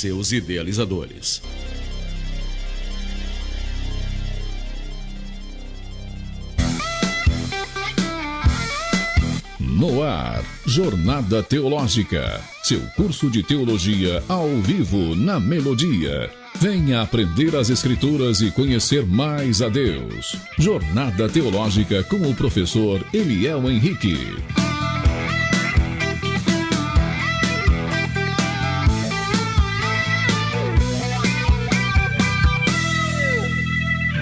seus idealizadores. No ar, Jornada Teológica, seu curso de teologia ao vivo na Melodia. Venha aprender as Escrituras e conhecer mais a Deus. Jornada Teológica com o professor Eliel Henrique.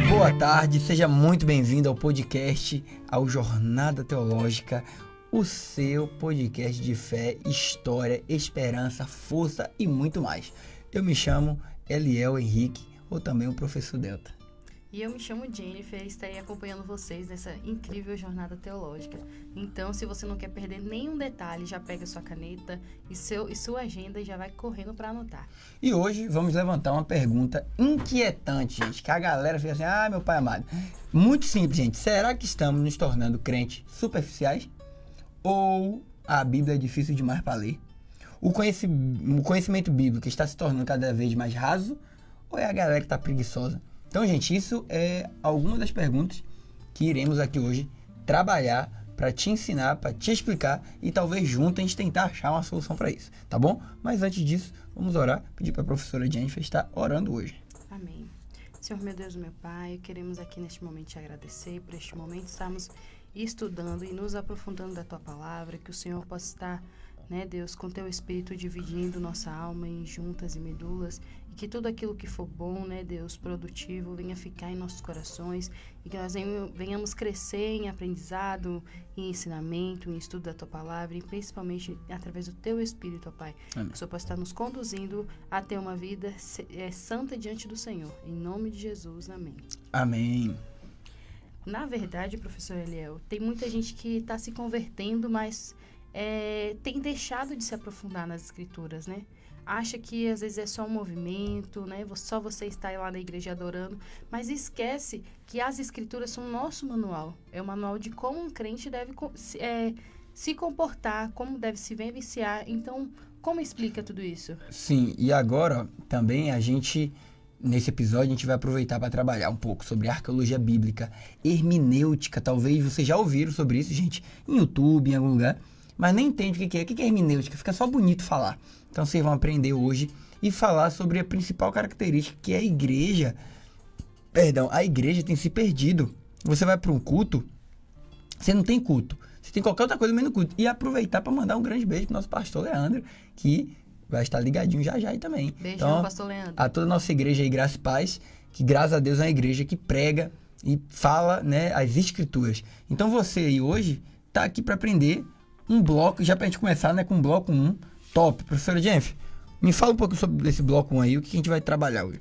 Boa tarde, seja muito bem-vindo ao podcast, ao Jornada Teológica, o seu podcast de fé, história, esperança, força e muito mais. Eu me chamo Eliel Henrique, ou também o Professor Delta. E eu me chamo Jennifer e estarei acompanhando vocês nessa incrível jornada teológica. Então, se você não quer perder nenhum detalhe, já pega sua caneta e sua agenda e já vai correndo para anotar. E hoje vamos levantar uma pergunta inquietante, gente, que a galera fica assim, meu pai amado. Muito simples, gente. Será que estamos nos tornando crentes superficiais? Ou a Bíblia é difícil demais para ler? O conhecimento bíblico está se tornando cada vez mais raso? Ou é a galera que está preguiçosa? Então, gente, isso é alguma das perguntas que iremos aqui hoje trabalhar para te ensinar, para te explicar e talvez juntos a gente tentar achar uma solução para isso, tá bom? Mas antes disso, vamos orar, pedir para a professora Jennifer estar orando hoje. Amém. Senhor, meu Deus, meu Pai, queremos aqui neste momento te agradecer por este momento estarmos estudando e nos aprofundando da Tua Palavra, que o Senhor possa estar, né, Deus, com Teu Espírito dividindo nossa alma em juntas e medulas, e que tudo aquilo que for bom, né, Deus, produtivo, venha ficar em nossos corações, e que nós venhamos crescer em aprendizado, em ensinamento, em estudo da Tua Palavra, e principalmente através do Teu Espírito, ó Pai. Amém. Que o Senhor possa estar nos conduzindo a ter uma vida santa diante do Senhor. Em nome de Jesus, amém. Amém. Na verdade, professor Eliel, tem muita gente que está se convertendo, mas tem deixado de se aprofundar nas escrituras, né? Acha que às vezes é só um movimento, né? Só você está lá na igreja adorando, mas esquece que as escrituras são o nosso manual. É o manual de como um crente deve se comportar, como deve se vivenciar. Então, como explica tudo isso? Sim, e agora também nesse episódio, a gente vai aproveitar para trabalhar um pouco sobre arqueologia bíblica, hermenêutica. Talvez vocês já ouviram sobre isso, gente, em YouTube, em algum lugar, mas nem entende o que é. O que é hermenêutica? Fica só bonito falar. Então, vocês vão aprender hoje e falar sobre a principal característica, que é a igreja tem se perdido. Você vai para um culto, você não tem culto. Você tem qualquer outra coisa menos culto. E aproveitar para mandar um grande beijo pro nosso pastor Leandro, que vai estar ligadinho já aí também. Beijão, então, pastor Leandro. A toda a nossa igreja aí, Graça e Paz, que graças a Deus é uma igreja que prega e fala, né, as escrituras. Então você aí hoje tá aqui para aprender um bloco, já pra gente começar, né, com o bloco 1, top. Professora Jennifer, me fala um pouco sobre esse bloco 1 aí, o que a gente vai trabalhar hoje.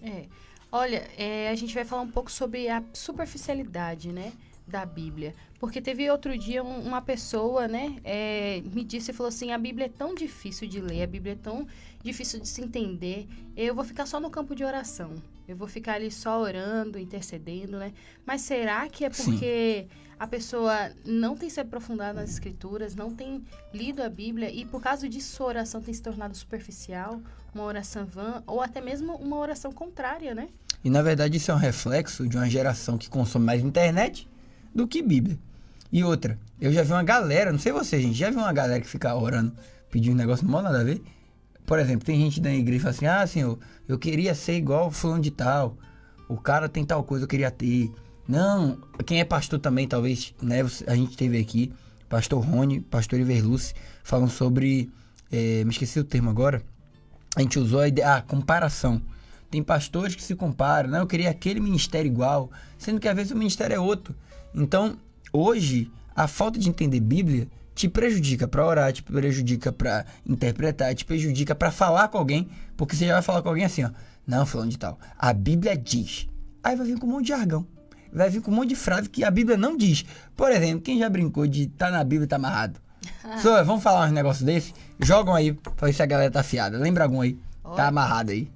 Olha, a gente vai falar um pouco sobre a superficialidade, né, da Bíblia. Porque teve outro dia uma pessoa, né, me disse e falou assim, a Bíblia é tão difícil de ler, a Bíblia é tão difícil de se entender, eu vou ficar só no campo de oração. Eu vou ficar ali só orando, intercedendo, né? Mas será que é porque a pessoa não tem se aprofundado nas escrituras, não tem lido a Bíblia e por causa disso sua oração tem se tornado superficial, uma oração vã ou até mesmo uma oração contrária, né? E na verdade isso é um reflexo de uma geração que consome mais internet do que Bíblia. E outra, eu já vi uma galera, não sei você, gente, já vi uma galera que fica orando, pedindo um negócio não nada a ver. Por exemplo, tem gente da igreja que fala assim, senhor, eu queria ser igual o fulano de tal, o cara tem tal coisa, eu queria ter. Não, quem é pastor também, talvez, né, a gente teve aqui, pastor Rony, pastor Iverluce, falam sobre, me esqueci o termo agora, a gente usou a ideia, comparação. Tem pastores que se comparam, né, eu queria aquele ministério igual, sendo que às vezes o ministério é outro. Então, hoje, a falta de entender Bíblia te prejudica para orar, te prejudica para interpretar, te prejudica para falar com alguém, porque você já vai falar com alguém assim, ó, não, falando de tal, a Bíblia diz. Aí vai vir com um monte de jargão, vai vir com um monte de frase que a Bíblia não diz. Por exemplo, quem já brincou de tá na Bíblia e tá amarrado? Vamos falar uns negócios desse? Jogam aí pra ver se a galera tá afiada. Lembra algum aí? Olha, tá amarrado aí.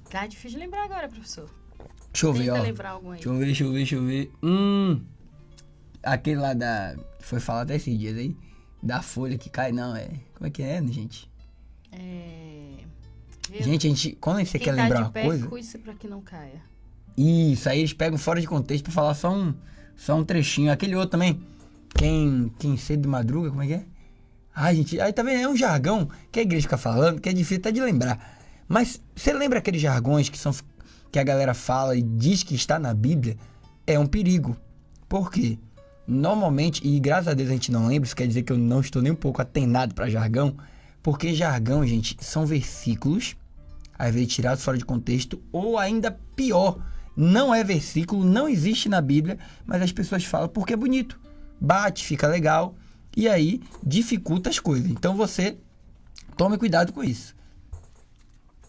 Tá difícil de lembrar agora, professor. Deixa eu ver, Tenta ó. lembrar algum aí. Deixa eu ver. Aquele lá da... Foi falado até esses dias aí. Da folha que cai, não, é... Como é que é, gente? Viu? Gente, quando você Quem quer tá lembrar de uma pé, coisa... cuide-se pra que não caia. Isso, aí eles pegam fora de contexto pra falar só um trechinho. Aquele outro também, quem cedo de madruga, como é que é? Ai, gente, aí tá vendo? É um jargão que a igreja fica falando, que é difícil até de lembrar. Mas você lembra aqueles jargões que a galera fala e diz que está na Bíblia? É um perigo. Por quê? Normalmente, e graças a Deus a gente não lembra, isso quer dizer que eu não estou nem um pouco atenado para jargão, porque jargão, gente, são versículos, às vezes tirados fora de contexto, ou ainda pior, não é versículo, não existe na Bíblia, mas as pessoas falam porque é bonito, bate, fica legal, e aí dificulta as coisas. Então você tome cuidado com isso.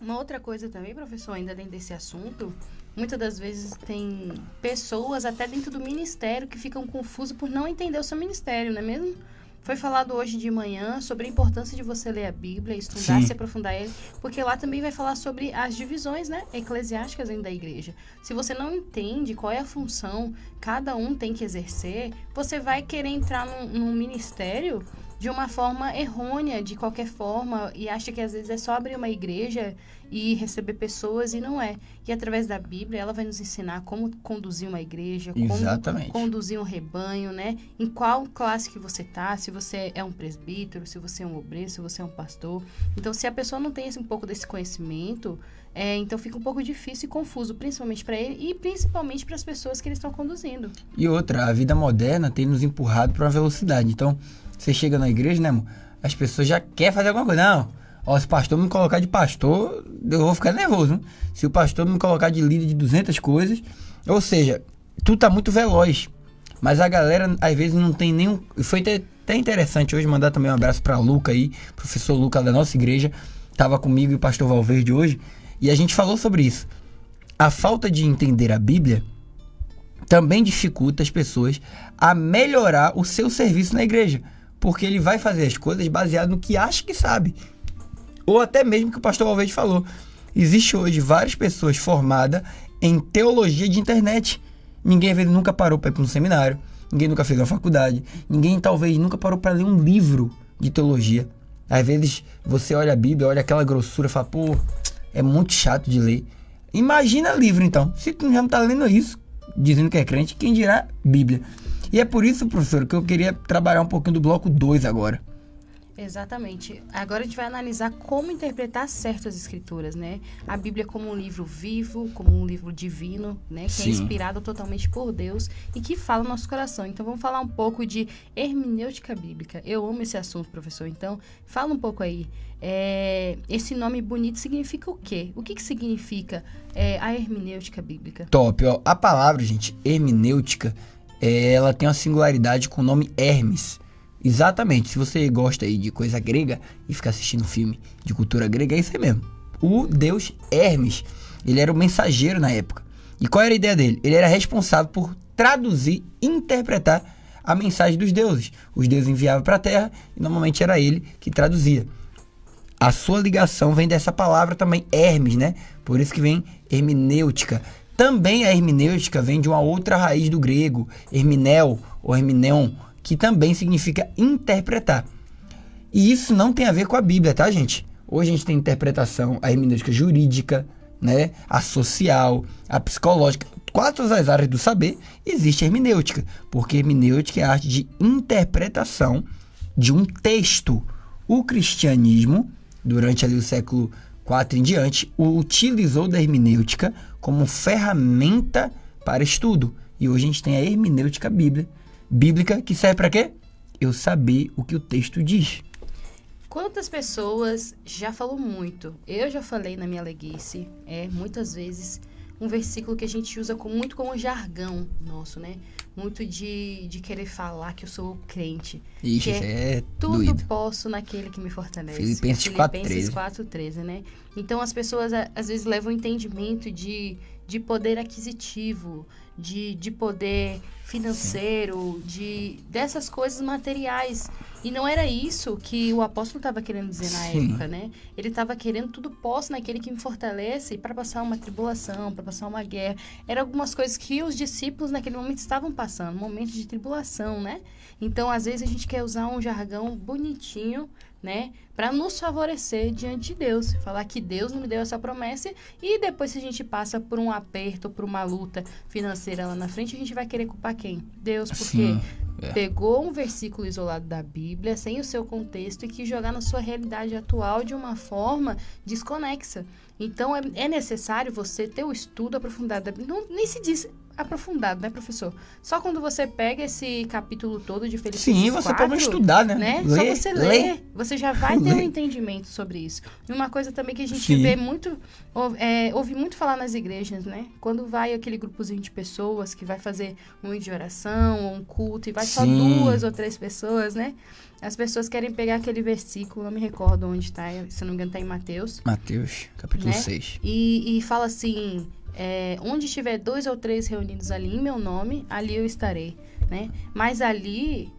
Uma outra coisa também, professor, ainda dentro desse assunto, muitas das vezes tem pessoas até dentro do ministério que ficam confusas por não entender o seu ministério, não é mesmo? Foi falado hoje de manhã sobre a importância de você ler a Bíblia, estudar, Sim. se aprofundar ele, porque lá também vai falar sobre as divisões, né, eclesiásticas dentro da igreja. Se você não entende qual é a função cada um tem que exercer, você vai querer entrar num ministério de uma forma errônea, de qualquer forma, e acha que às vezes é só abrir uma igreja e receber pessoas, e não é. E através da Bíblia, ela vai nos ensinar como conduzir uma igreja, Exatamente. como conduzir um rebanho, né? Em qual classe que você tá, se você é um presbítero, se você é um obreiro, se você é um pastor. Então, se a pessoa não tem um pouco desse conhecimento, então fica um pouco difícil e confuso, principalmente para ele e principalmente para as pessoas que eles estão conduzindo. E outra, a vida moderna tem nos empurrado para uma velocidade. Então, você chega na igreja, né, amor? As pessoas já querem fazer alguma coisa. Não, ó, se o pastor me colocar de pastor, eu vou ficar nervoso. Hein? Se o pastor me colocar de líder de 200 coisas... Ou seja, tudo tá muito veloz. Mas a galera, às vezes, não tem nenhum... Foi até interessante hoje mandar também um abraço para Luca aí, professor Luca da nossa igreja. Tava comigo e o pastor Valverde hoje. E a gente falou sobre isso. A falta de entender a Bíblia também dificulta as pessoas a melhorar o seu serviço na igreja. Porque ele vai fazer as coisas baseado no que acha que sabe. Ou até mesmo que o pastor Valverde falou. Existe hoje várias pessoas formadas em teologia de internet. Ninguém, às vezes, nunca parou para ir para um seminário. Ninguém nunca fez uma faculdade. Ninguém, talvez, nunca parou para ler um livro de teologia. Às vezes, você olha a Bíblia, olha aquela grossura e fala, pô, é muito chato de ler. Imagina livro, então. Se tu já não tá lendo isso, dizendo que é crente, quem dirá Bíblia? E é por isso, professor, que eu queria trabalhar um pouquinho do bloco 2 agora. Exatamente. Agora a gente vai analisar como interpretar certas escrituras, né? A Bíblia como um livro vivo, como um livro divino, né? Que Sim. é inspirado totalmente por Deus e que fala no nosso coração. Então vamos falar um pouco de hermenêutica bíblica. Eu amo esse assunto, professor. Então fala um pouco aí. Esse nome bonito significa o quê? O que significa a hermenêutica bíblica? Top, ó. A palavra, gente, hermenêutica, ela tem uma singularidade com o nome Hermes. Exatamente, se você gosta aí de coisa grega e fica assistindo filme de cultura grega, é isso aí mesmo. O deus Hermes, ele era o mensageiro na época. E qual era a ideia dele? Ele era responsável por traduzir e interpretar a mensagem dos deuses. Os deuses enviavam para a terra e normalmente era ele que traduzia. A sua ligação vem dessa palavra também, Hermes, né? Por isso que vem hermenêutica. Também a hermenêutica vem de uma outra raiz do grego, hermeneu ou hermeneuon, que também significa interpretar. E isso não tem a ver com a Bíblia, tá, gente? Hoje a gente tem interpretação, a hermenêutica jurídica, né? A social, a psicológica. Quase todas as áreas do saber existe hermenêutica, porque hermenêutica é a arte de interpretação de um texto. O cristianismo, durante ali o século IV em diante, utilizou da hermenêutica como ferramenta para estudo. E hoje a gente tem a hermenêutica bíblica, que serve para quê? Eu saber o que o texto diz. Quantas pessoas já falou muito? Eu já falei na minha leguice, muitas vezes, um versículo que a gente usa muito como jargão nosso, né? Muito de querer falar que eu sou crente. Ixi, que isso é tudo doido. posso naquele que me fortalece. Filipenses 4:13. 4:13, né? Então as pessoas às vezes levam o entendimento de poder aquisitivo, de poder financeiro, dessas coisas materiais. E não era isso que o apóstolo estava querendo dizer na Sim. época, né? Ele estava querendo tudo posso naquele que me fortalece para passar uma tribulação, para passar uma guerra. Eram algumas coisas que os discípulos naquele momento estavam passando, um momento de tribulação, né? Então, às vezes, a gente quer usar um jargão bonitinho né? Para nos favorecer diante de Deus. Falar que Deus não me deu essa promessa e depois, se a gente passa por um aperto, por uma luta financeira lá na frente, a gente vai querer culpar quem? Deus, porque Sim, pegou um versículo isolado da Bíblia, sem o seu contexto, e quis jogar na sua realidade atual de uma forma desconexa. Então, é necessário você ter o estudo aprofundado da Bíblia. Não, nem se diz aprofundado, né, professor? Só quando você pega esse capítulo todo de Filipenses 4... Sim, você pode estudar, né? Só Ler, você ler. ler, você já vai ter um Ler. entendimento sobre isso. E uma coisa também que a gente Sim. vê muito, ouve muito falar nas igrejas, né? Quando vai aquele grupozinho de pessoas que vai fazer um vídeo de oração ou um culto e vai só Sim. 2 ou 3 pessoas, né? As pessoas querem pegar aquele versículo, não me recordo onde está, se não me engano tá em Mateus, Mateus, capítulo né? 6. E fala assim, onde estiver 2 ou 3 reunidos ali em meu nome, ali eu estarei, né? Mas ali,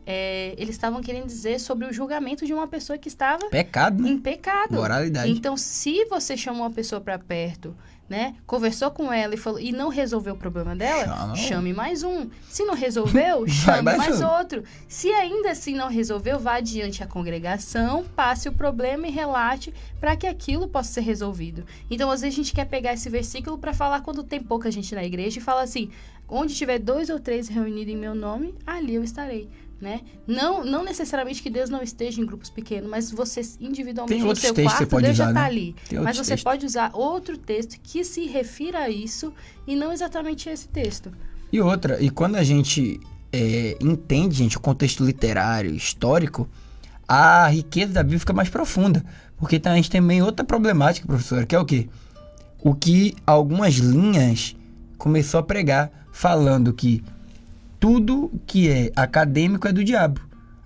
eles estavam querendo dizer sobre o julgamento de uma pessoa que estava Pecado, né? em pecado. Moralidade. Então, se você chamou uma pessoa para perto, né? Conversou com ela e falou e não resolveu o problema dela, chame mais um. Se não resolveu, chame mais outro. Se ainda assim não resolveu, vá adiante à congregação, passe o problema e relate para que aquilo possa ser resolvido. Então, às vezes a gente quer pegar esse versículo para falar quando tem pouca gente na igreja e falar assim: onde tiver 2 ou 3 reunidos em meu nome, ali eu estarei. Né? Não necessariamente que Deus não esteja em grupos pequenos, mas você individualmente Tem no outros seu textos que quarto, você pode Deus já usar, está né? ali. Tem Mas outros você textos. pode usar outro texto que se refira a isso e não exatamente esse texto. E outra, e quando a gente entende, gente, o contexto literário, histórico, a riqueza da Bíblia fica mais profunda. Porque a gente tem também outra problemática, professora, que é o quê? O que algumas linhas começou a pregar, falando que tudo que é acadêmico é do diabo.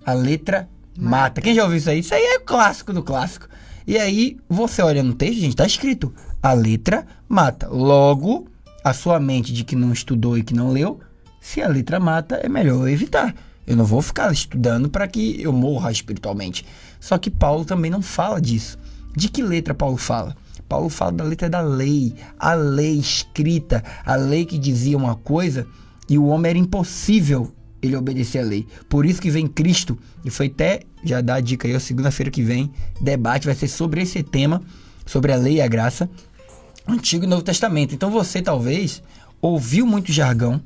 A letra mata. Quem já ouviu isso aí? Isso aí é clássico do clássico. E aí, você olha no texto, gente, tá escrito: a letra mata. Logo, a sua mente de que não estudou e que não leu, se a letra mata, é melhor eu evitar. Eu não vou ficar estudando para que eu morra espiritualmente. Só que Paulo também não fala disso. De que letra Paulo fala? Paulo fala da letra da lei. A lei escrita, a lei que dizia uma coisa e o homem era impossível ele obedecer a lei. Por isso que vem Cristo. E foi até, já dá a dica aí, segunda-feira que vem, debate vai ser sobre esse tema, sobre a lei e a graça, Antigo e Novo Testamento. Então você talvez ouviu muito jargão,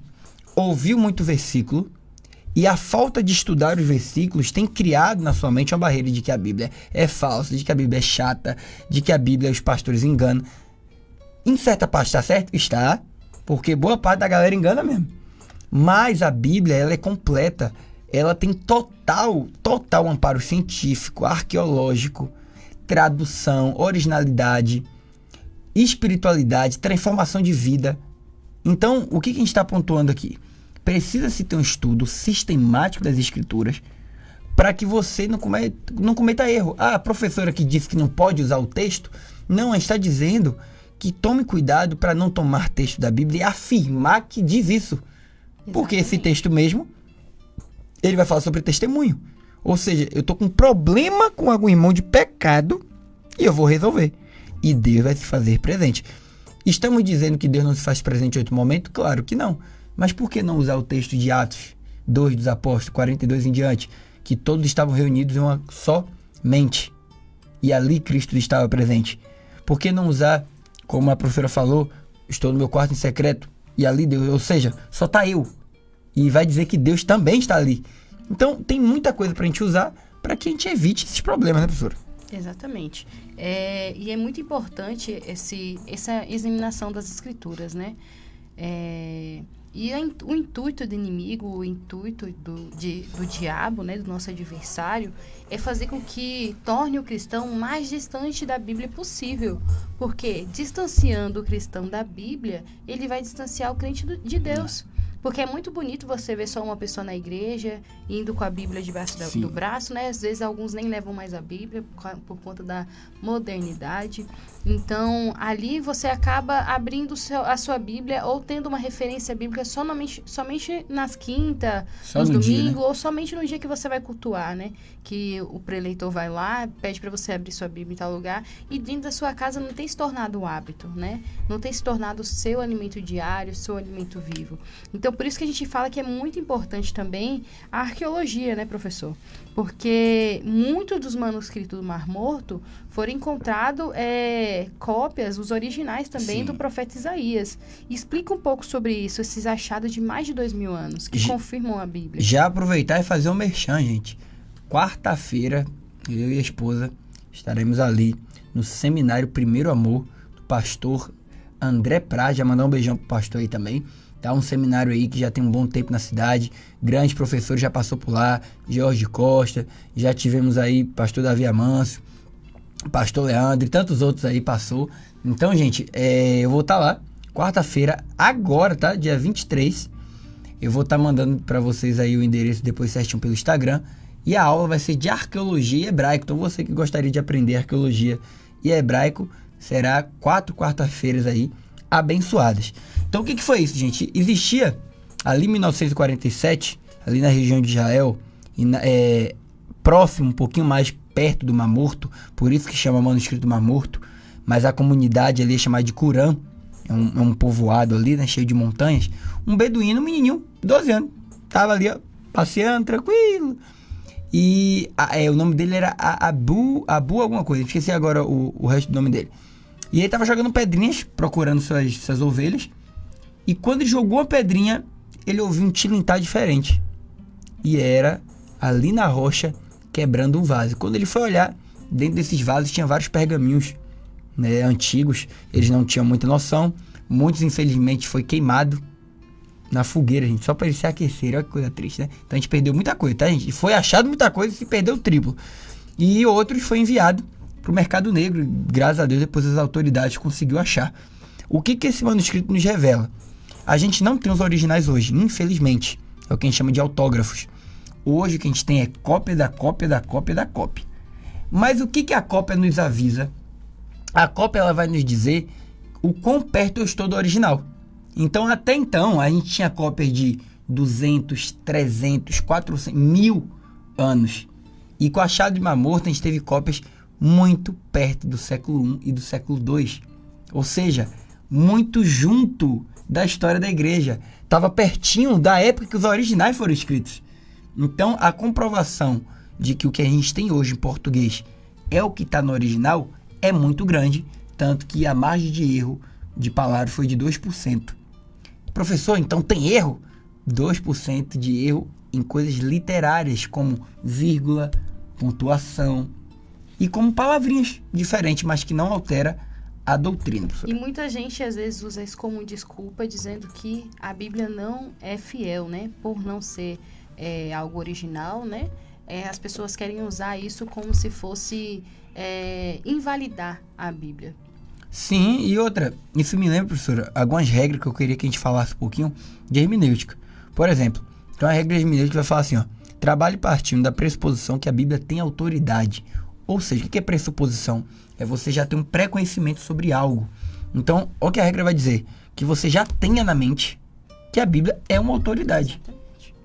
ouviu muito versículo, e a falta de estudar os versículos tem criado na sua mente uma barreira de que a Bíblia é falsa, de que a Bíblia é chata, de que a Bíblia os pastores enganam. Em certa parte está certo? Está, porque boa parte da galera engana mesmo. Mas a Bíblia, ela é completa. Ela tem total amparo científico, arqueológico, tradução, originalidade, espiritualidade, transformação de vida. Então, o que a gente está pontuando aqui? Precisa-se ter um estudo sistemático das escrituras para que você não cometa erro. Ah, a professora que disse que não pode usar o texto, não, a gente está dizendo que tome cuidado para não tomar texto da Bíblia e afirmar que diz isso. Porque esse texto mesmo, ele vai falar sobre testemunho. Ou seja, eu estou com um problema com algum irmão de pecado e eu vou resolver. E Deus vai se fazer presente. Estamos dizendo que Deus não se faz presente em outro momento? Claro que não. Mas por que não usar o texto de Atos 2 dos Apóstolos, 42 em diante, que todos estavam reunidos em uma só mente e ali Cristo estava presente? Por que não usar, como a professora falou, estou no meu quarto em secreto e ali Deus, ou seja, só está eu. E vai dizer que Deus também está ali. Então tem muita coisa para a gente usar para que a gente evite esses problemas, né, professora? Exatamente. E é muito importante essa examinação das escrituras, né? E o intuito do inimigo, o intuito do diabo, né, do nosso adversário, é fazer com que torne o cristão o mais distante da Bíblia possível. Porque distanciando o cristão da Bíblia, ele vai distanciar o crente de Deus. Porque é muito bonito você ver só uma pessoa na igreja indo com a Bíblia debaixo do braço, né? Às vezes alguns nem levam mais a Bíblia por conta da modernidade. Então, ali você acaba abrindo a sua Bíblia ou tendo uma referência bíblica somente nas quintas, nos domingos, né? Ou somente no dia que você vai cultuar, né? Que o preleitor vai lá, pede para você abrir sua Bíblia em tal lugar e dentro da sua casa não tem se tornado um hábito, né? Não tem se tornado o seu alimento diário, o seu alimento vivo. Então, por isso que a gente fala que é muito importante também a arqueologia, né, professor? Porque muitos dos manuscritos do Mar Morto foram encontrados cópias, os originais também, Sim. do profeta Isaías. Explica um pouco sobre isso, esses achados de mais de 2000 anos, que confirmam a Bíblia. Já aproveitar e fazer um merchan, gente. Quarta-feira, eu e a esposa estaremos ali no seminário Primeiro Amor, do pastor André Prade. Já mandar um beijão pro pastor aí também. Tá um seminário aí que já tem um bom tempo na cidade. Grandes professores já passou por lá. Jorge Costa. Já tivemos aí pastor Davi Amâncio, pastor Leandro e tantos outros aí passou. Então, gente, eu vou estar lá quarta-feira, agora, tá? Dia 23. Eu vou estar mandando para vocês aí o endereço depois certinho pelo Instagram. E a aula vai ser de arqueologia e hebraico. Então, você que gostaria de aprender arqueologia e hebraico, será 4 quarta-feiras aí abençoadas. Então, o que foi isso, gente? Existia ali em 1947, ali na região de Israel, próximo, um pouquinho mais perto do Mar Morto, por isso que chama manuscrito do Mar Morto, mas a comunidade ali é chamada de Curã, é um povoado ali, né, cheio de montanhas. Um beduíno, um menininho, 12 anos, tava ali, ó, passeando, tranquilo. E o nome dele era Abu alguma coisa, esqueci agora o resto do nome dele. E ele tava jogando pedrinhas, procurando suas ovelhas. E quando ele jogou a pedrinha, ele ouviu um tilintar diferente. E era ali na rocha, quebrando um vaso. Quando ele foi olhar, dentro desses vasos tinha vários pergaminhos, né, antigos. Eles não tinham muita noção. Muitos, infelizmente, foi queimado na fogueira, gente, só para eles se aquecerem. Olha que coisa triste, né? Então a gente perdeu muita coisa, tá, gente? Foi achado muita coisa e se perdeu o triplo. E outros foi enviado pro mercado negro. Graças a Deus, depois as autoridades conseguiu achar. O que esse manuscrito nos revela? A gente não tem os originais hoje, infelizmente. É o que a gente chama de autógrafos. Hoje o que a gente tem é cópia da cópia da cópia da cópia. Mas o que a cópia nos avisa? A cópia, ela vai nos dizer o quão perto eu estou do original. Então, até então, a gente tinha cópias de 200, 300, 400, 1000 anos. E com a achado de Mar Morto, a gente teve cópias muito perto do século I e do século II. Ou seja, muito junto da história da igreja. Estava pertinho da época que os originais foram escritos. Então, a comprovação de que o que a gente tem hoje em português é o que está no original é muito grande. Tanto que a margem de erro de palavras foi de 2%. Professor, então tem erro? 2% de erro em coisas literárias, como vírgula, pontuação e como palavrinhas diferentes, mas que não altera a doutrina, professor. E muita gente às vezes usa isso como desculpa, dizendo que a Bíblia não é fiel, né? Por não ser algo original, né? As pessoas querem usar isso como se fosse invalidar a Bíblia. Sim, e outra, isso me lembra, professora, algumas regras que eu queria que a gente falasse um pouquinho de hermenêutica. Por exemplo, tem uma regra de hermenêutica que vai falar assim, ó: trabalhe partindo da pressuposição que a Bíblia tem autoridade. Ou seja, o que é pressuposição? É você já ter um pré-conhecimento sobre algo. Então, olha o que a regra vai dizer: que você já tenha na mente que a Bíblia é uma autoridade.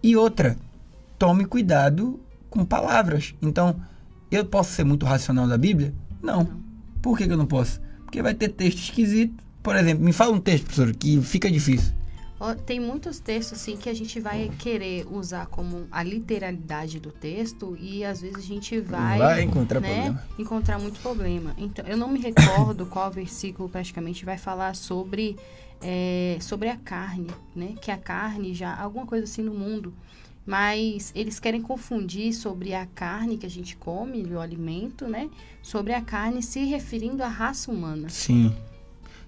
E outra, tome cuidado com palavras. Então, eu posso ser muito racional da Bíblia? Não. Por que eu não posso? Porque vai ter texto esquisito. Por exemplo, me fala um texto, professor, que fica difícil. Tem muitos textos assim que a gente vai querer usar como a literalidade do texto e às vezes a gente vai encontrar encontrar muito problema. Então, eu não me recordo qual versículo praticamente vai falar sobre a carne, né? Que a carne já alguma coisa assim no mundo. Mas eles querem confundir sobre a carne que a gente come, o alimento, né? Sobre a carne se referindo à raça humana. Sim.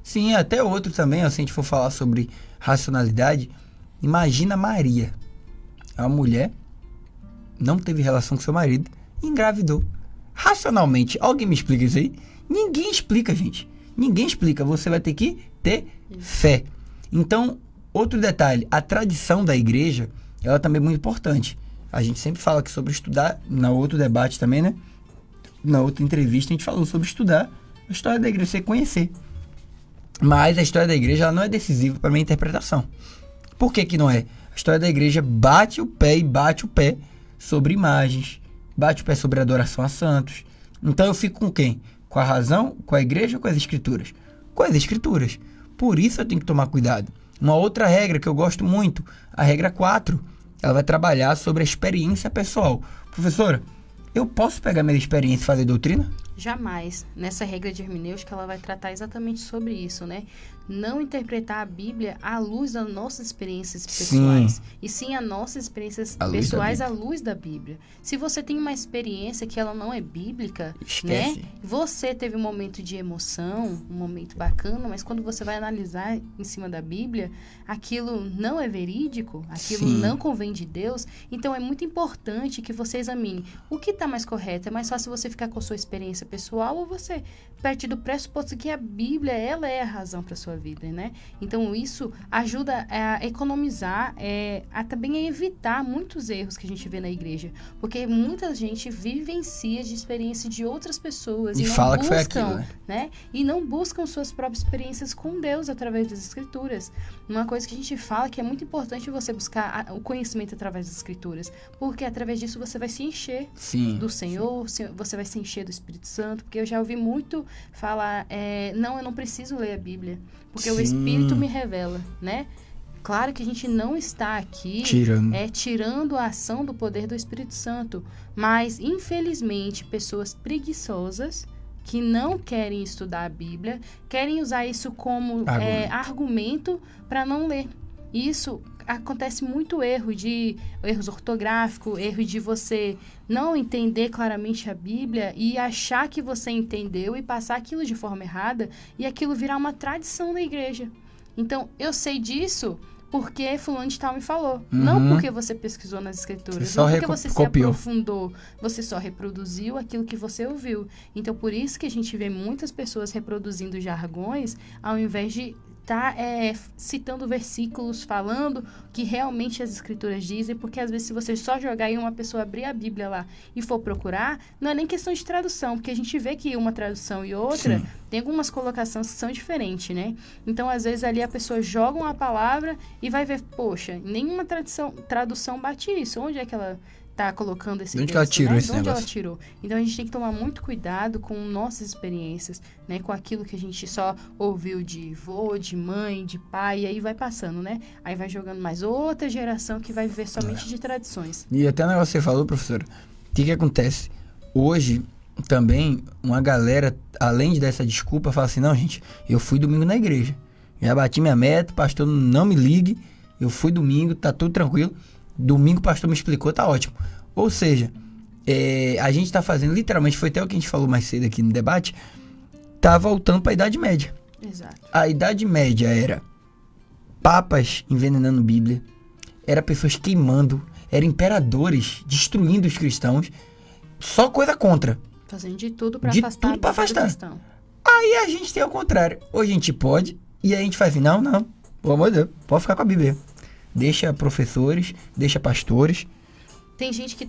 Sim, até outro também, ó, se a gente for falar sobre racionalidade, imagina Maria. É uma mulher, não teve relação com seu marido, engravidou. Racionalmente, alguém me explica isso aí? Ninguém explica, gente. Ninguém explica. Você vai ter que ter fé. Então, outro detalhe, a tradição da igreja, ela também é muito importante. A gente sempre fala aqui sobre estudar, na outro debate também, né? Na outra entrevista a gente falou sobre estudar a história da igreja, você conhecer. Mas a história da igreja ela não é decisiva para a minha interpretação. Por que não é? A história da igreja bate o pé sobre imagens, bate o pé sobre adoração a santos. Então eu fico com quem? Com a razão, com a igreja ou com as escrituras? Com as escrituras. Por isso eu tenho que tomar cuidado. Uma outra regra que eu gosto muito, a regra 4, ela vai trabalhar sobre a experiência pessoal. Professora, eu posso pegar minha experiência e fazer doutrina? Jamais. Nessa regra de hermenêutica, ela vai tratar exatamente sobre isso, né? Não interpretar a Bíblia à luz das nossas experiências pessoais. E sim as nossas experiências pessoais à luz da Bíblia. Se você tem uma experiência que ela não é bíblica, esquece, né? Você teve um momento de emoção, um momento bacana, mas quando você vai analisar em cima da Bíblia, aquilo não é verídico, aquilo não convém de Deus. Então, é muito importante que você examine o que está mais correto. É mais fácil você ficar com a sua experiência pessoal ou você parte do pressuposto que a Bíblia, ela é a razão para sua vida, né? Então, isso ajuda a economizar, a também a evitar muitos erros que a gente vê na igreja. Porque muita gente vivencia de experiência de outras pessoas e não fala buscam, que foi aquilo, né? E não buscam suas próprias experiências com Deus através das Escrituras. Uma coisa que a gente fala que é muito importante você buscar o conhecimento através das Escrituras, porque através disso você vai se encher do Senhor, você vai se encher do Espírito Santo, porque eu já ouvi muito falar, não, eu não preciso ler a Bíblia, porque o Espírito me revela, né? Claro que a gente não está aqui tirando a ação do poder do Espírito Santo, mas, infelizmente, pessoas preguiçosas que não querem estudar a Bíblia, querem usar isso como argumento para não ler. Isso acontece muito erros ortográficos, erro de você não entender claramente a Bíblia e achar que você entendeu e passar aquilo de forma errada e aquilo virar uma tradição da igreja. Então, eu sei disso porque fulano de tal me falou. Não porque você pesquisou nas escrituras, não porque você se aprofundou. Você só reproduziu aquilo que você ouviu. Então, por isso que a gente vê muitas pessoas reproduzindo jargões ao invés de tá citando versículos, falando que realmente as escrituras dizem, porque às vezes se você só jogar e uma pessoa abrir a Bíblia lá e for procurar, não é nem questão de tradução, porque a gente vê que uma tradução e outra tem algumas colocações que são diferentes, né? Então, às vezes ali a pessoa joga uma palavra e vai ver, poxa, nenhuma tradução bate isso. Onde é que ela tá colocando esse texto, onde ela tirou esse negócio? Ela tirou? Então, a gente tem que tomar muito cuidado com nossas experiências, né? Com aquilo que a gente só ouviu de avô, de mãe, de pai, e aí vai passando, né? Aí vai jogando mais outra geração que vai viver somente de tradições. E até o negócio que você falou, professora, o que acontece? Hoje, também, uma galera, além de dar essa desculpa, fala assim, não, gente, eu fui domingo na igreja. Já bati minha meta, pastor não me ligue, eu fui domingo, tá tudo tranquilo. Domingo o pastor me explicou, tá ótimo. Ou seja, a gente tá fazendo, literalmente, foi até o que a gente falou mais cedo aqui no debate, tá voltando pra Idade Média. Exato. A Idade Média era papas envenenando Bíblia, era pessoas queimando, era imperadores destruindo os cristãos, só coisa contra. Fazendo de tudo pra afastar tudo pra afastar. Cristão. Aí a gente tem ao contrário. Hoje a gente pode, e aí a gente faz assim, não, pelo amor de Deus, pode ficar com a Bíblia. Deixa professores, deixa pastores. Tem gente que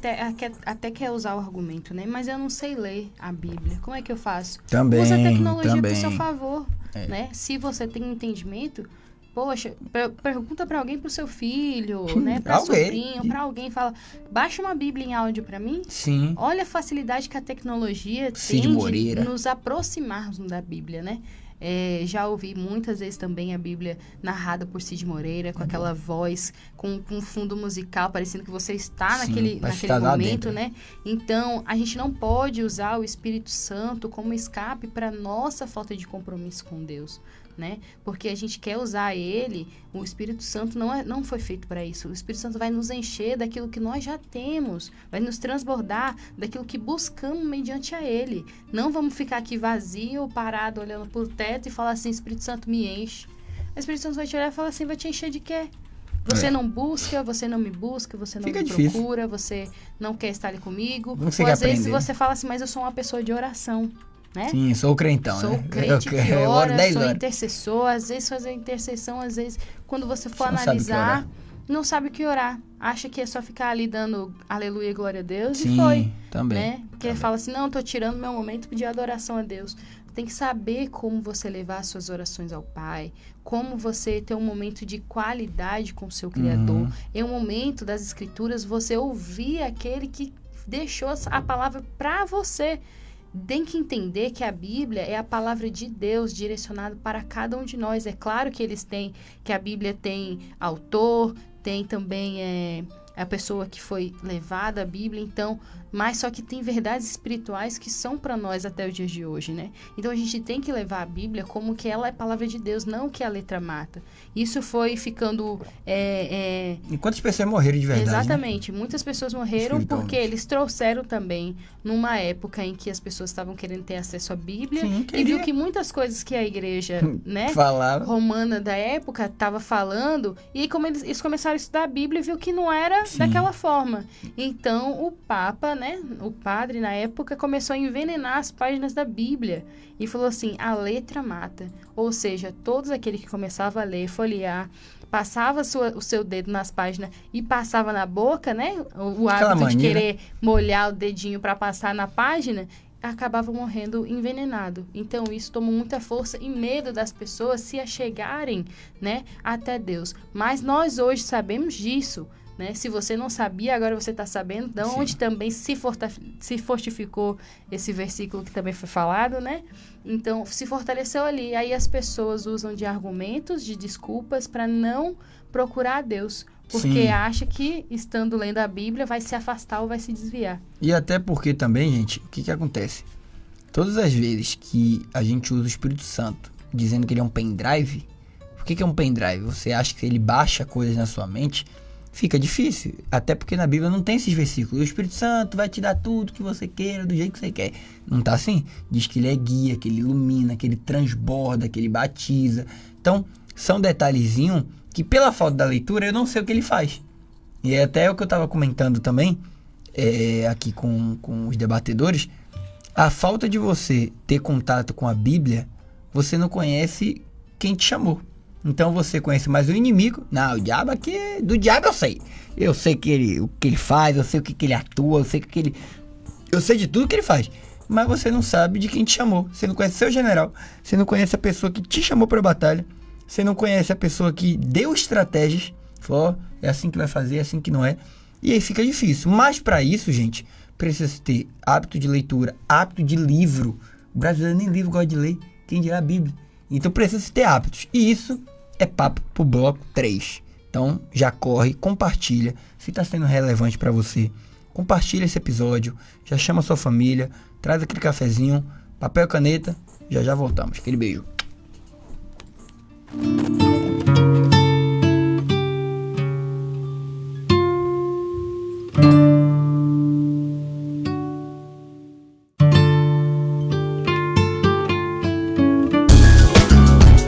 até quer usar o argumento, né? Mas eu não sei ler a Bíblia. Como é que eu faço? Também, usa a tecnologia pro seu favor, né? Se você tem entendimento, poxa, pergunta pra alguém, pro seu filho, né? Pra sobrinho, pra alguém, fala, baixa uma Bíblia em áudio pra mim. Sim. Olha a facilidade que a tecnologia tem de nos aproximarmos da Bíblia, né? Já ouvi muitas vezes também a Bíblia narrada por Cid Moreira, com aquela voz, com um fundo musical, parecendo que você está naquele momento, né? Então, a gente não pode usar o Espírito Santo como escape para nossa falta de compromisso com Deus, né? Porque a gente quer usar ele, o Espírito Santo não foi feito para isso. O Espírito Santo vai nos encher daquilo que nós já temos, vai nos transbordar daquilo que buscamos mediante a ele. Não vamos ficar aqui vazio, parado, olhando pro teto e falar assim, Espírito Santo me enche. O Espírito Santo vai te olhar e falar assim, vai te encher de quê? Você não busca, você não me busca, você não me procura, você não quer estar ali comigo. Ou às vezes você fala assim, mas eu sou uma pessoa de oração. Né? Sim, sou crentão, sou crente que ora, sou intercessor, às vezes fazer intercessão, às vezes, quando você for analisar, não sabe o que orar. Acha que é só ficar ali dando aleluia e glória a Deus. Sim, e foi. Também. Né? Porque fala assim, não, tô tirando meu momento de adoração a Deus. Tem que saber como você levar suas orações ao Pai, como você ter um momento de qualidade com o seu Criador. É um momento das Escrituras você ouvir aquele que deixou a palavra para você. tem que entender que a Bíblia é a palavra de Deus direcionada para cada um de nós. É claro que a Bíblia tem autor, tem também a pessoa que foi levada à Bíblia, então, mas só que tem verdades espirituais que são para nós até os dias de hoje, né? Então a gente tem que levar a Bíblia como que ela é palavra de Deus, não que a letra mata. Isso foi ficando... E quantas pessoas morreram de verdade? Exatamente, né? Muitas pessoas morreram porque eles trouxeram também numa época em que as pessoas estavam querendo ter acesso à Bíblia. Sim, e viu que muitas coisas que a igreja né, romana da época estava falando, e aí como eles começaram a estudar a Bíblia, viu que não era daquela forma. Então o Papa, né, o padre na época, começou a envenenar as páginas da Bíblia e falou assim: a letra mata. Ou seja, todos aqueles que começavam a ler, folhear, passava o seu dedo nas páginas e passava na boca, né, o hábito de querer molhar o dedinho para passar na página, acabava morrendo envenenado. Então isso tomou muita força e medo das pessoas se achegarem, né, até Deus. Mas nós hoje sabemos disso, né? Se você não sabia, agora você está sabendo, de onde também se fortificou esse versículo que também foi falado, né? Então, se fortaleceu ali. Aí as pessoas usam de argumentos, de desculpas, para não procurar a Deus. Porque acha que, estando lendo a Bíblia, vai se afastar ou vai se desviar. E até porque também, gente, o que acontece? Todas as vezes que a gente usa o Espírito Santo dizendo que ele é um pendrive, o que é um pendrive? Você acha que ele baixa coisas na sua mente? Fica difícil, até porque na Bíblia não tem esses versículos. O Espírito Santo vai te dar tudo que você queira, do jeito que você quer. Não tá assim? Diz que ele é guia, que ele ilumina, que ele transborda, que ele batiza. Então, são detalhezinhos que pela falta da leitura eu não sei o que ele faz. E é até o que eu estava comentando também, aqui com os debatedores, a falta de você ter contato com a Bíblia, você não conhece quem te chamou. Então você conhece mais o inimigo. Não, o diabo aqui, do diabo eu sei. Eu sei o que ele faz, eu sei o que ele atua, eu sei de tudo que ele faz. Mas você não sabe de quem te chamou. Você não conhece seu general, você não conhece a pessoa que te chamou para a batalha, você não conhece a pessoa que deu estratégias, falou, é assim que vai fazer, é assim que não é. E aí fica difícil. Mas para isso, gente, precisa ter hábito de leitura, hábito de livro. O brasileiro nem livro gosta de ler, quem dirá a Bíblia. Então precisa ter hábitos. E isso é papo pro bloco 3. Então já corre, compartilha. Se está sendo relevante para você, compartilha esse episódio. Já chama a sua família. Traz aquele cafezinho, papel e caneta. Já voltamos. Aquele beijo.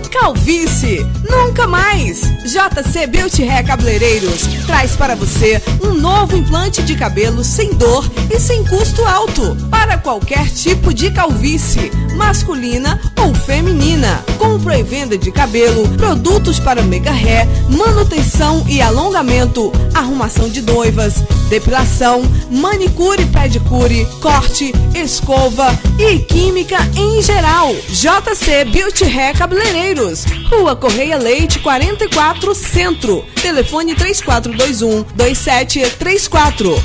Calvície, nunca mais! JC Beauty Hair Cabeleireiros traz para você um novo implante de cabelo sem dor e sem custo alto para qualquer tipo de calvície, masculina ou feminina. Compra e venda de cabelo, produtos para mega hair, manutenção e alongamento, arrumação de noivas, depilação, manicure e pedicure, corte, escova e química em geral. JC Beauty Hair Cabeleireiros, Rua Correia Leite 44 Centro, telefone 3421-2734.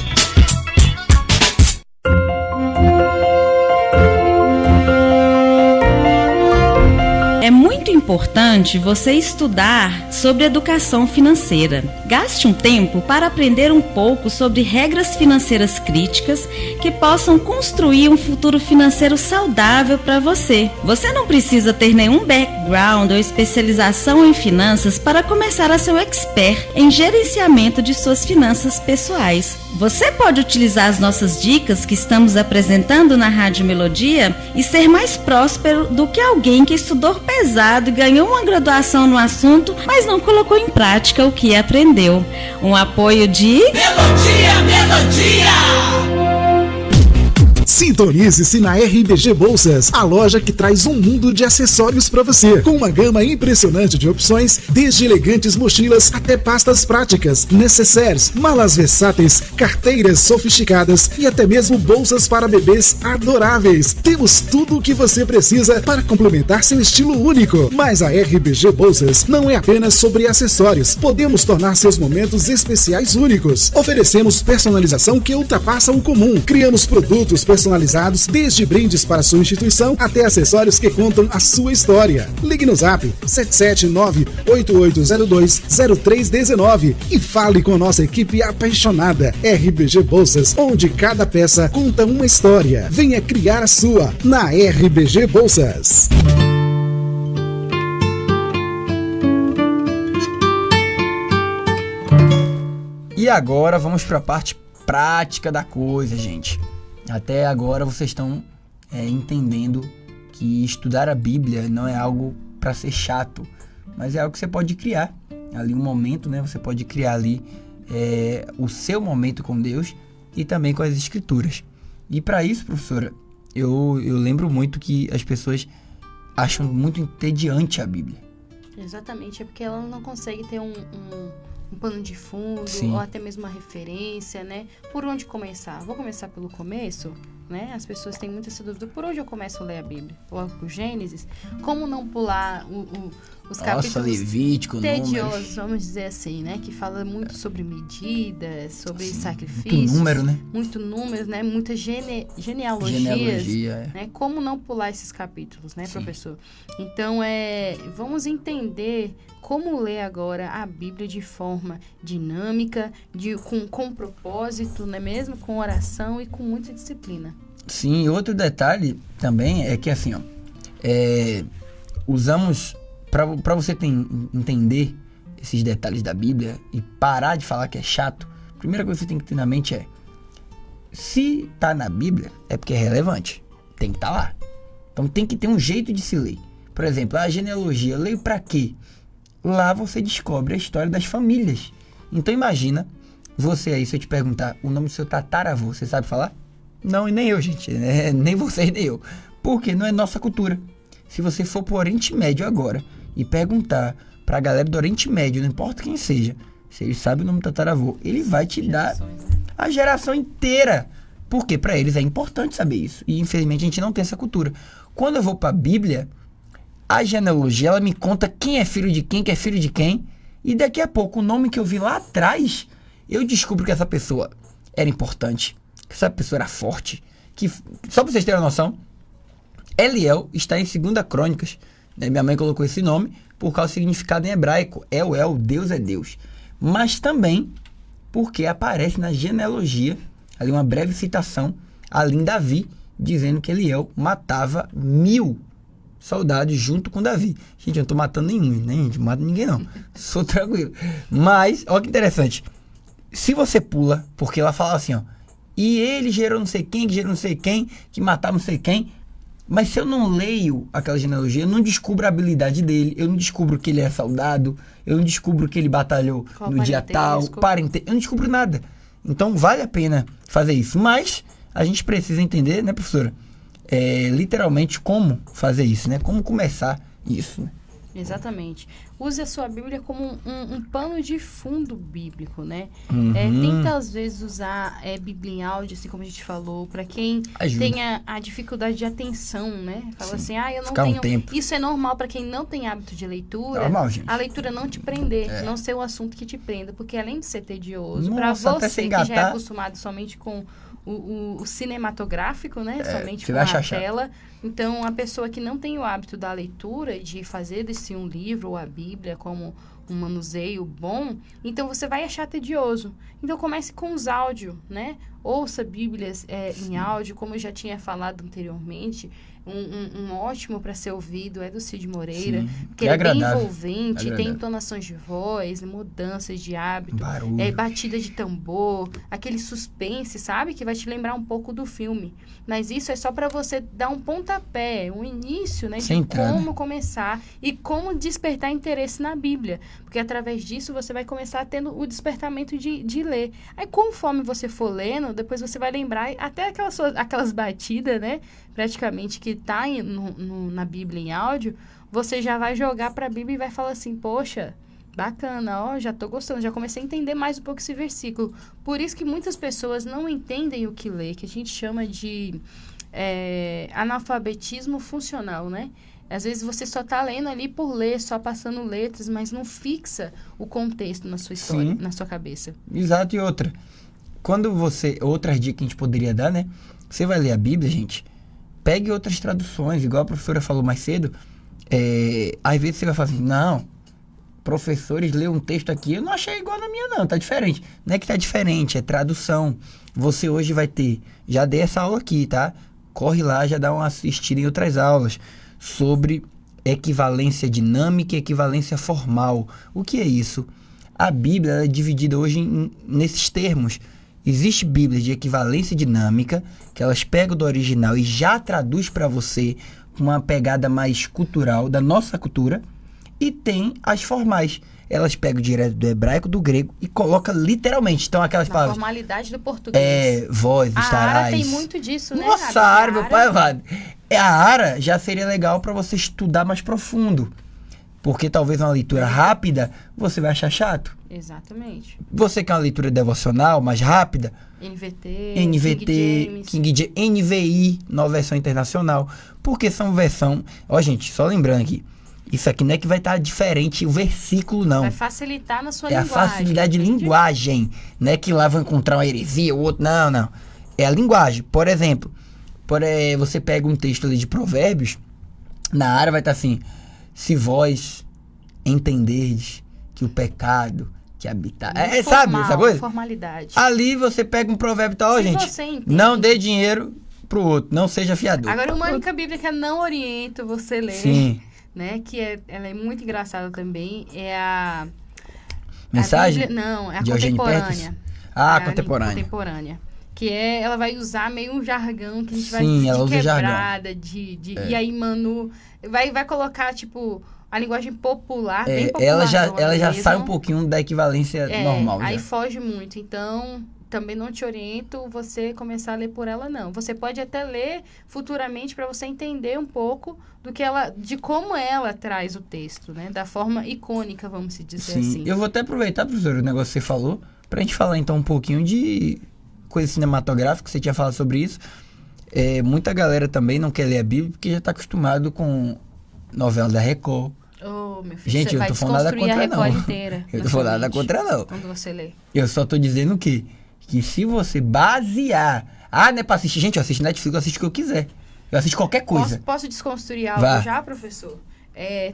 É muito importante você estudar sobre educação financeira. Gaste um tempo para aprender um pouco sobre regras financeiras críticas que possam construir um futuro financeiro saudável para você. Você não precisa ter nenhum background ou especialização em finanças para começar a ser um expert em gerenciamento de suas finanças pessoais. Você pode utilizar as nossas dicas que estamos apresentando na Rádio Melodia e ser mais próspero do que alguém que estudou pesado e ganhou uma graduação no assunto, mas não colocou em prática o que aprendeu. Um apoio de... Melodia! Sintonize-se na RBG Bolsas, a loja que traz um mundo de acessórios para você, com uma gama impressionante de opções, desde elegantes mochilas até pastas práticas, necessaires, malas versáteis, carteiras sofisticadas e até mesmo bolsas para bebês adoráveis. Temos tudo o que você precisa para complementar seu estilo único. Mas a RBG Bolsas não é apenas sobre acessórios. Podemos tornar seus momentos especiais únicos. Oferecemos personalização que ultrapassa o comum. Criamos produtos personalizados personalizados, desde brindes para sua instituição até acessórios que contam a sua história. Ligue no Zap 779-8802-0319 e fale com nossa equipe apaixonada. RBG Bolsas, onde cada peça conta uma história. Venha criar a sua na RBG Bolsas. E agora vamos para a parte prática da coisa, gente. Até agora vocês estão entendendo que estudar a Bíblia não é algo para ser chato, mas é algo que você pode criar ali um momento, né? Você pode criar ali o seu momento com Deus e também com as Escrituras. E para isso, professora, eu lembro muito que as pessoas acham muito entediante a Bíblia. Exatamente, é porque ela não consegue ter um pano de fundo, Sim. ou até mesmo uma referência, né? Por onde começar? Vou começar pelo começo, né? As pessoas têm muita essa dúvida. Por onde eu começo a ler a Bíblia? Logo pro Gênesis? Como não pular os capítulos Levítico, tediosos, Números. vamos dizer assim, né? Que fala muito sobre medidas, sobre sacrifícios. Muito número, né? Muito números, né? Muitas genealogias. Genealogia, Né? Como não pular esses capítulos, né, Sim. professor? Então, vamos entender como ler agora a Bíblia de forma dinâmica, com propósito, não é mesmo? Com oração e com muita disciplina. Sim, e outro detalhe também é que assim, ó, usamos, para você entender esses detalhes da Bíblia e parar de falar que é chato, a primeira coisa que você tem que ter na mente é, se tá na Bíblia, é porque é relevante, tem que estar lá. Então tem que ter um jeito de se ler. Por exemplo, a genealogia, eu leio para quê? Lá você descobre a história das famílias. Então imagina, você aí, se eu te perguntar o nome do seu tataravô, você sabe falar? Não, e nem eu, gente, né? Nem vocês, nem eu. Porque não é nossa cultura. Se você for pro Oriente Médio agora e perguntar pra galera do Oriente Médio, não importa quem seja, se ele sabe o nome do tataravô, ele vai te dar a geração inteira. Porque pra eles é importante saber isso. E infelizmente a gente não tem essa cultura. Quando eu vou pra Bíblia, a genealogia, ela me conta quem é filho de quem, que é filho de quem. E daqui a pouco, o nome que eu vi lá atrás, eu descubro que essa pessoa era importante, que essa pessoa era forte. Que, só pra vocês terem uma noção, Eliel está em 2 Crônicas. Né? Minha mãe colocou esse nome por causa do significado em hebraico. El, Deus é Deus. Mas também porque aparece na genealogia, ali uma breve citação, ali em Davi, dizendo que Eliel matava 1000 soldados junto com Davi. Gente, eu não tô matando nenhum, né? Gente, não mato ninguém não. Sou tranquilo. Mas, olha que interessante. Se você pula, porque ela fala assim, ó, e ele gerou não sei quem, que gerou não sei quem, que matava não sei quem. Mas se eu não leio aquela genealogia, eu não descubro a habilidade dele, eu não descubro que ele é soldado, eu não descubro que ele batalhou Qual no dia tal, eu não descubro nada. Então vale a pena fazer isso. Mas a gente precisa entender, né, professora? Literalmente como fazer isso, né? Como começar isso, né? Exatamente. Use a sua Bíblia como um pano de fundo bíblico, né? Uhum. Tenta, às vezes, usar Bíblia em áudio, assim como a gente falou, para quem tenha a dificuldade de atenção, né? Fala assim, eu não tenho... tempo. Isso é normal para quem não tem hábito de leitura. Normal, gente. A leitura não te prender, não ser o assunto que te prenda, porque além de ser tedioso, para Nossa, até você se que já é engatar. acostumado somente com o cinematográfico, né? Somente você com vai a achar chato. tela. Então, a pessoa que não tem o hábito da leitura, de fazer desse um livro ou a Bíblia como um manuseio bom, então você vai achar tedioso. Então, comece com os áudios, né? Ouça Bíblias em áudio, como eu já tinha falado anteriormente. Um ótimo para ser ouvido é do Cid Moreira, Sim, que é ele é bem agradável, envolvente, tem agradável. entonações de voz, mudanças de hábito, Barulho. batida de tambor, aquele suspense, sabe? Que vai te lembrar um pouco do filme. Mas isso é só para você dar um pontapé, um início, né? De como começar e como despertar interesse na Bíblia. Porque através disso você vai começar tendo o despertamento de ler. Aí conforme você for lendo, depois você vai lembrar até aquelas batidas, né? Praticamente que tá na Bíblia em áudio, você já vai jogar para a Bíblia e vai falar assim, poxa, bacana, já tô gostando, já comecei a entender mais um pouco esse versículo. Por isso que muitas pessoas não entendem o que lê, que a gente chama de analfabetismo funcional, né? Às vezes você só tá lendo ali por ler, só passando letras, mas não fixa o contexto na sua história, na sua cabeça. Exato, e outra. Outras dicas que a gente poderia dar, né? Você vai ler a Bíblia, gente, pegue outras traduções, igual a professora falou mais cedo. Às vezes você vai falar assim, não, professores lêem um texto aqui, eu não achei igual na minha não, tá diferente. Não é que tá diferente, é tradução. Você hoje vai ter, já dei essa aula aqui, tá? Corre lá, já dá uma assistida em outras aulas sobre equivalência dinâmica e equivalência formal. O que é isso? A Bíblia ela é dividida hoje nesses termos. Existe Bíblia de equivalência dinâmica, que elas pegam do original e já traduz para você com uma pegada mais cultural, da nossa cultura. E tem as formais. Elas pegam direto do hebraico, do grego e colocam literalmente. Então, aquelas palavras. A formalidade do português. Vós estarás. A Ara tem muito disso, né? Nossa, a Ara, meu pai amado. A Ara já seria legal para você estudar mais profundo. Porque talvez uma leitura rápida você vai achar chato. Exatamente. Você quer uma leitura devocional mais rápida? NVT, NVI, nova versão internacional. Porque são versão. Ó, gente, só lembrando aqui. Isso aqui não é que vai estar diferente o versículo, não. Vai facilitar na sua linguagem. É a facilidade de linguagem. Não é que lá vai encontrar uma heresia, o outro. Não, não. É a linguagem. Por exemplo, você pega um texto ali de Provérbios, na área vai estar assim: se vós entenderdes que o pecado que habitar. Sabe essa coisa? Formalidade. Ali você pega um provérbio e tal, ó, gente. Não dê dinheiro pro outro, não seja fiador. Agora, uma única bíblica não orienta você ler. Sim. Né? Ela é muito engraçada também. É a Mensagem? Bíblia, não, é a contemporânea. Contemporânea. Que ela vai usar meio um jargão que a gente vai ela usa quebrada, e aí Manu vai colocar, tipo, a linguagem popular, bem popular. Ela já sai um pouquinho da equivalência normal. Aí foge muito. Então, também não te oriento você começar a ler por ela, não. Você pode até ler futuramente para você entender um pouco de como ela traz o texto, né? Da forma icônica, vamos dizer assim. Eu vou até aproveitar, professor, o negócio que você falou, pra gente falar então um pouquinho de coisa cinematográfica, você tinha falado sobre isso. Muita galera também não quer ler a Bíblia porque já tá acostumado com novela da Record. Oh, meu filho, gente, eu não tô falando nada contra, não. Eu tô falando nada contra, não. Quando você lê. Eu só tô dizendo o quê? Que se você basear... não é pra assistir. Gente, eu assisto Netflix, eu assisto o que eu quiser. Eu assisto qualquer coisa. Posso desconstruir algo já, professor?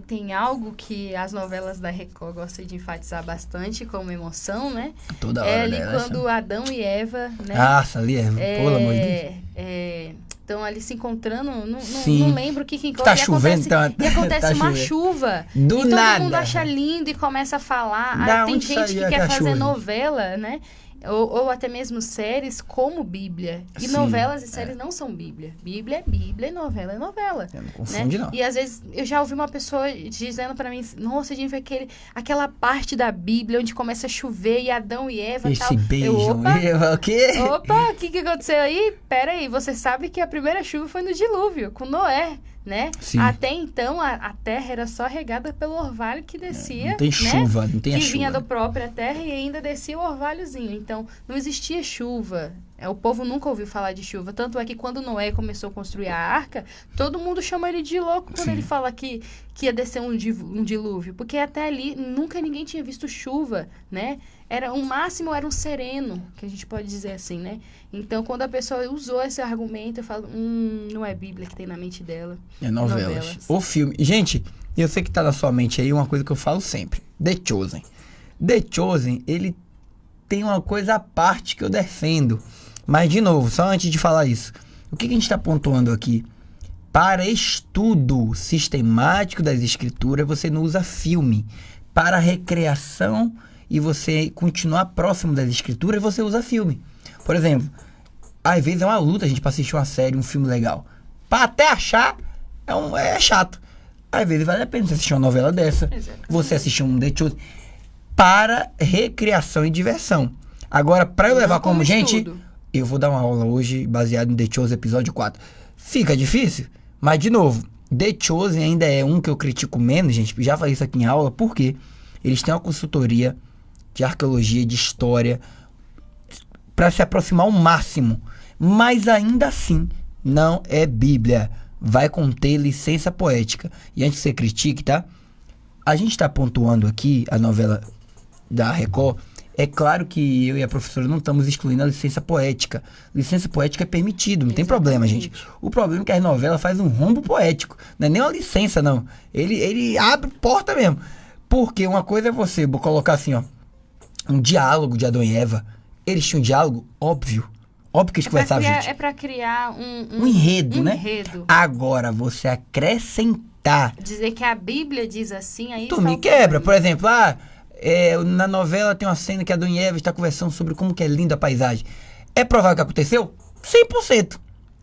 Tem algo que as novelas da Record gostam de enfatizar bastante como emoção, né? Toda hora. Ali quando Adão e Eva, né? Nossa, ali pelo amor de Deus. Estão ali se encontrando, não lembro o que encontra. Tá chovendo, e acontece uma chuva. Do nada. Todo mundo acha lindo e começa a falar. Tem gente que quer fazer novela, né? Ou até mesmo séries como Bíblia. E novelas e séries não são Bíblia. Bíblia é Bíblia e novela é novela. Eu não confunde, não. E às vezes eu já ouvi uma pessoa dizendo pra mim: nossa, gente, aquela parte da Bíblia onde começa a chover e Adão e Eva e tal. Esse beijo, Eva, o quê? Opa, o que aconteceu aí? Pera aí, você sabe que a primeira chuva foi no dilúvio, com Noé, né? Sim. Até então, a terra era só regada pelo orvalho que descia. Não tem chuva, não tem a chuva. Que vinha da própria terra e ainda descia o orvalhozinho. Então, não existia chuva. O povo nunca ouviu falar de chuva. Tanto é que quando Noé começou a construir a arca, todo mundo chama ele de louco quando ele fala que ia descer um dilúvio. Porque até ali, nunca ninguém tinha visto chuva, né? Máximo era um sereno, que a gente pode dizer assim, né? Então, quando a pessoa usou esse argumento, eu falo, não é Bíblia que tem na mente dela. É novelas. Ou filme. Gente, eu sei que tá na sua mente aí uma coisa que eu falo sempre. The Chosen. The Chosen, ele tem uma coisa à parte que eu defendo. Mas, de novo, só antes de falar isso, o que a gente está pontuando aqui? Para estudo sistemático das escrituras, você não usa filme. Para recreação e você continuar próximo das escrituras, você usa filme. Por exemplo, às vezes é uma luta a gente para assistir uma série, um filme legal. Para até achar, é chato. Às vezes vale a pena você assistir uma novela dessa. Exatamente. Você assistir um The Chosen. Para recreação e diversão. Agora, para eu levar como gente... Estudo. Eu vou dar uma aula hoje baseado em The Chosen episódio 4. Fica difícil, mas de novo, The Chosen ainda é um que eu critico menos, gente. Já falei isso aqui em aula, porque eles têm uma consultoria de arqueologia, de história, para se aproximar ao máximo. Mas ainda assim, não é Bíblia. Vai conter licença poética. E antes que você critique, tá? A gente está pontuando aqui a novela da Record. É claro que eu e a professora não estamos excluindo a licença poética. Licença poética é permitido, não tem problema, gente. O problema é que as novelas fazem um rombo poético. Não é nem uma licença, não. Ele abre porta mesmo. Porque uma coisa é você colocar assim, ó, um diálogo de Adão e Eva. Eles tinham um diálogo óbvio. Óbvio que eles conversavam, gente. É pra criar um enredo, né? Enredo. Agora, você acrescentar... Dizer que a Bíblia diz assim, aí... Tu me quebra. Por exemplo, na novela tem uma cena que Adão e Eva está conversando sobre como que é linda a paisagem. É provável que aconteceu? 100%.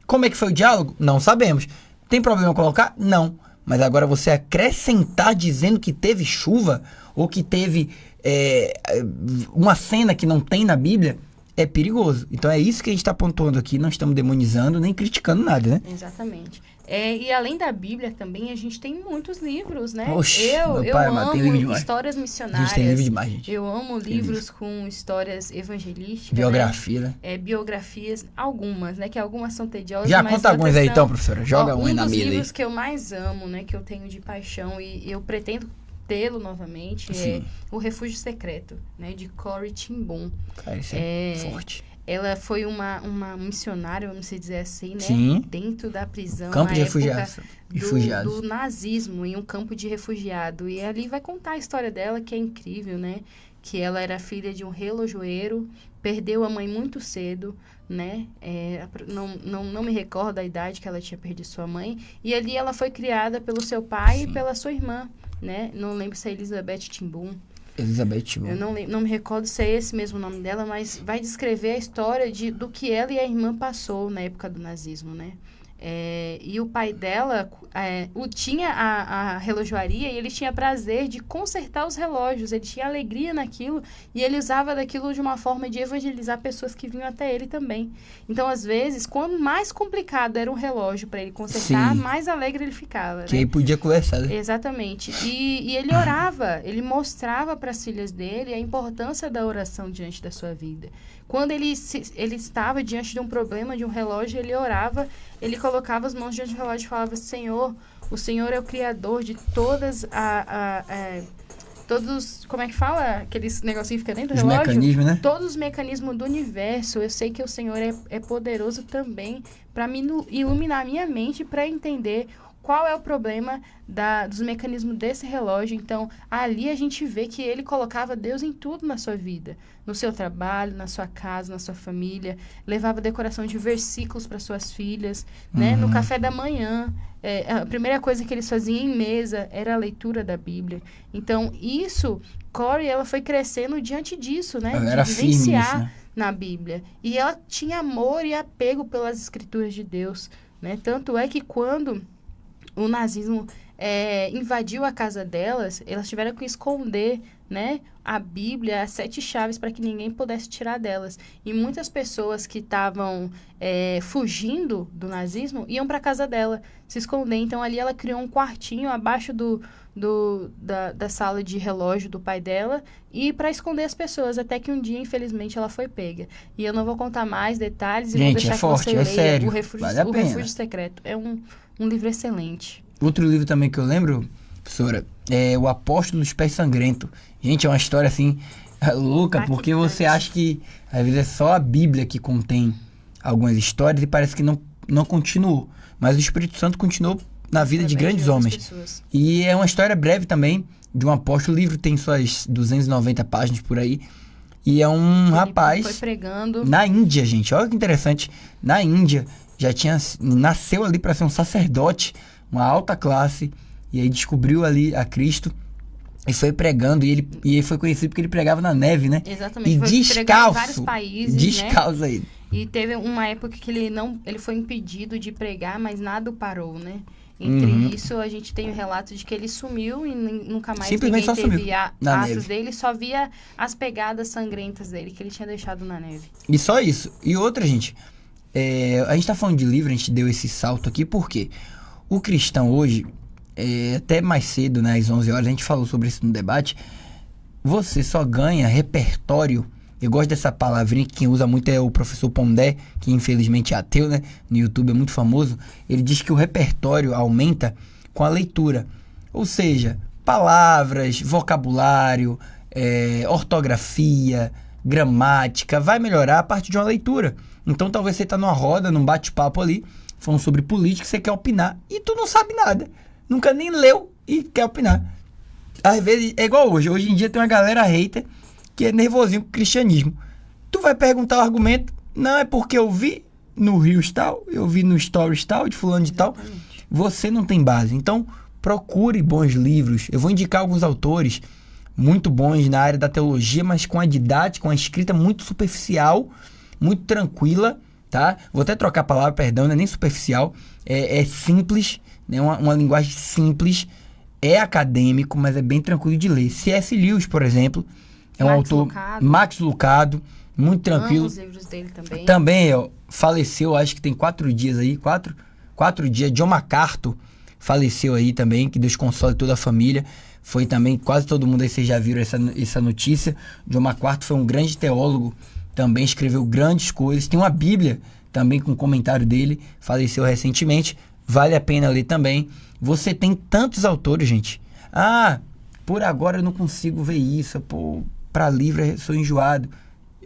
Como é que foi o diálogo? Não sabemos. Tem problema colocar? Não. Mas agora você acrescentar dizendo que teve chuva ou que teve uma cena que não tem na Bíblia é perigoso. Então é isso que a gente está pontuando aqui. Não estamos demonizando nem criticando nada, né? Exatamente. E além da Bíblia também, a gente tem muitos livros, né? Oxi, eu amo histórias missionárias. A gente tem livro demais, gente. Eu amo livros com histórias evangelísticas. Biografia, né? Biografias, algumas, né? Que algumas são tediosas. Já conta algumas aí então, professora. Joga um aí na mesa aí. Um dos livros que eu mais amo, né? Que eu tenho de paixão e eu pretendo tê-lo novamente, é O Refúgio Secreto, né? De Corrie ten Boom. Cara, isso é forte. Ela foi uma missionária, vamos dizer assim, né? Sim. Dentro da prisão. Campo de refugiados. Do nazismo, em um campo de refugiado. E ali vai contar a história dela, que é incrível, né? Que ela era filha de um relojoeiro, perdeu a mãe muito cedo, né? Não me recordo a idade que ela tinha perdido sua mãe. E ali ela foi criada pelo seu pai e pela sua irmã, né? Não lembro se é Elizabeth ten Boom. Elizabeth ten Boom. Eu não me recordo se é esse mesmo nome dela, mas vai descrever a história do que ela e a irmã passou na época do nazismo, né? E o pai dela tinha a relojoaria e ele tinha prazer de consertar os relógios, ele tinha alegria naquilo e ele usava daquilo de uma forma de evangelizar pessoas que vinham até ele também. Então, às vezes, quanto mais complicado era um relógio para ele consertar, mais alegre ele ficava. Que aí podia conversar, né? Exatamente. E ele orava, ele mostrava para as filhas dele a importância da oração diante da sua vida. Quando ele estava diante de um problema, de um relógio, ele orava, ele colocava as mãos diante do relógio e falava: Senhor, o Senhor é o Criador de todas todos, como é que fala? Aqueles negocinhos que fica dentro do relógio? Os mecanismos, né? Todos os mecanismos do universo. Eu sei que o Senhor é poderoso também para iluminar a minha mente para entender qual é o problema dos mecanismos desse relógio. Então, ali a gente vê que ele colocava Deus em tudo na sua vida. No seu trabalho, na sua casa, na sua família. Levava decoração de versículos para suas filhas, né? No café da manhã. A primeira coisa que eles faziam em mesa era a leitura da Bíblia. Então, Corrie, ela foi crescendo diante disso, né? Ela era firme nisso, né? Na Bíblia. E ela tinha amor e apego pelas escrituras de Deus, né? Tanto é que quando o nazismo invadiu a casa delas, elas tiveram que esconder, né, a Bíblia, as 7 chaves para que ninguém pudesse tirar delas. E muitas pessoas que estavam fugindo do nazismo iam para a casa dela se esconder. Então ali ela criou um quartinho abaixo da sala de relógio do pai dela e para esconder as pessoas, até que um dia, infelizmente, ela foi pega. E eu não vou contar mais detalhes e vou deixar forte, que você leia sério. O Refúgio Secreto. É um livro excelente. Outro livro também que eu lembro, professora, é O Apóstolo dos Pés Sangrentos. Gente, é uma história assim louca, porque você acha que às vezes é só a Bíblia que contém algumas histórias e parece que não continuou. Mas o Espírito Santo continuou na vida de grandes homens. Pessoas. E é uma história breve também de um apóstolo. O livro tem suas 290 páginas por aí. E é um rapaz foi pregando na Índia, gente. Olha que interessante. Na Índia, nasceu ali para ser um sacerdote, uma alta classe, e aí descobriu ali a Cristo e foi pregando, e ele foi conhecido porque ele pregava na neve, né? Exatamente, e foi descalço, em vários países, descalço, né? Aí. E teve uma época que ele foi impedido de pregar, mas nada o parou, né? Entre isso, a gente tem o relato de que ele sumiu e nunca mais simplesmente ninguém teve rastros dele, só via as pegadas sangrentas dele, que ele tinha deixado na neve. E só isso. E outra, gente, a gente tá falando de livro, a gente deu esse salto aqui, porque o cristão hoje, até mais cedo, né, às 11 horas, a gente falou sobre isso no debate, você só ganha repertório. Eu gosto dessa palavrinha que quem usa muito é o professor Pondé, que infelizmente é ateu, né? No YouTube é muito famoso. Ele diz que o repertório aumenta com a leitura. Ou seja, palavras, vocabulário, ortografia, gramática, vai melhorar a partir de uma leitura. Então talvez você tá numa roda, num bate-papo ali, falando sobre política, você quer opinar, e tu não sabe nada, nunca nem leu e quer opinar. Às vezes, é igual hoje em dia tem uma galera hater que é nervosinho com o cristianismo. Tu vai perguntar o argumento, não é porque eu vi no Reels tal, eu vi no Stories tal, de fulano de tal. Você não tem base. Então, procure bons livros. Eu vou indicar alguns autores muito bons na área da teologia, mas com a didática, com a escrita muito superficial, muito tranquila, tá? Vou até trocar a palavra, perdão, não é nem superficial, é simples, né? Uma linguagem simples, é acadêmico, mas é bem tranquilo de ler. C.S. Lewis, por exemplo, é um autor... Max Lucado, muito tranquilo. Os livros dele também. Também, faleceu, acho que tem 4 dias aí, 4 dias. John MacArthur faleceu aí também, que Deus console toda a família. Foi também, quase todo mundo aí, vocês já viram essa notícia. John MacArthur foi um grande teólogo, também escreveu grandes coisas. Tem uma Bíblia também com comentário dele, faleceu recentemente. Vale a pena ler também. Você tem tantos autores, gente. Por agora eu não consigo ver isso. Pô, pra livro eu sou enjoado.